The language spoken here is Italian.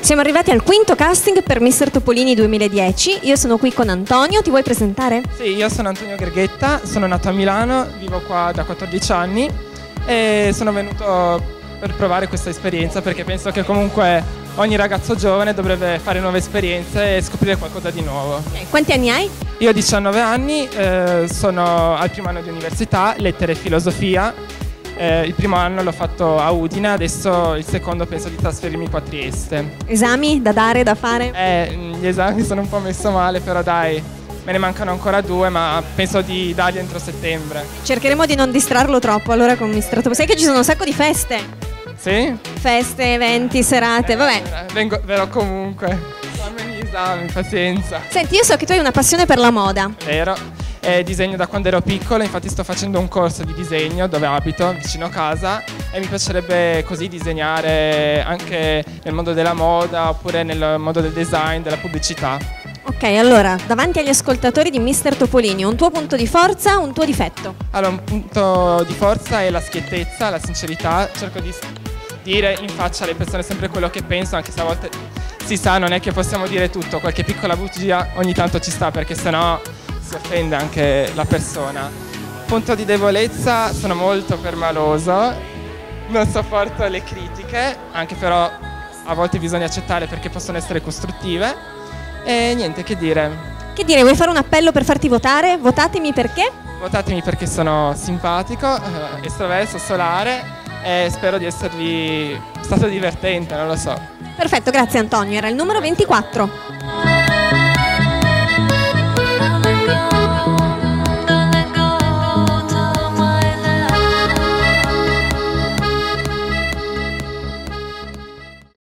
Siamo arrivati al quinto casting per Mister Topolini 2010. Io sono qui con Antonio, ti vuoi presentare? Sì, io sono Antonio Gherghetta, sono nato a Milano, vivo qua da 14 anni e sono venuto per provare questa esperienza perché penso che comunque ogni ragazzo giovane dovrebbe fare nuove esperienze e scoprire qualcosa di nuovo. Quanti anni hai? Io ho 19 anni, sono al primo anno di università, lettere e filosofia. Il primo anno l'ho fatto a Udine, adesso il secondo penso di trasferirmi qua a Trieste. Esami da dare, da fare? Gli esami sono un po' messo male, però dai, me ne mancano ancora 2, ma penso di darli entro settembre. Cercheremo di non distrarlo troppo allora con Mister Topolini. Sai che ci sono un sacco di feste? Sì? Feste, eventi, serate, vabbè. Verrò comunque. Fammi gli esami, pazienza. Senti, io so che tu hai una passione per la moda. Vero. Disegno da quando ero piccolo, infatti sto facendo un corso di disegno dove abito, vicino a casa, e mi piacerebbe così disegnare anche nel mondo della moda oppure nel mondo del design, della pubblicità. Ok, allora, davanti agli ascoltatori di Mister Topolini, un tuo punto di forza, un tuo difetto? Allora, un punto di forza è la schiettezza, la sincerità, cerco di dire in faccia alle persone sempre quello che penso, anche se a volte si sa, non è che possiamo dire tutto, qualche piccola bugia ogni tanto ci sta perché sennò si offende anche la persona. Punto di debolezza, sono molto permaloso, non sopporto le critiche, anche però a volte bisogna accettarle perché possono essere costruttive. E niente, che dire. Che dire, vuoi fare un appello per farti votare? Votatemi perché? Votatemi perché sono simpatico, estroverso, solare e spero di esservi stato divertente, non lo so. Perfetto, grazie Antonio, era il numero 24.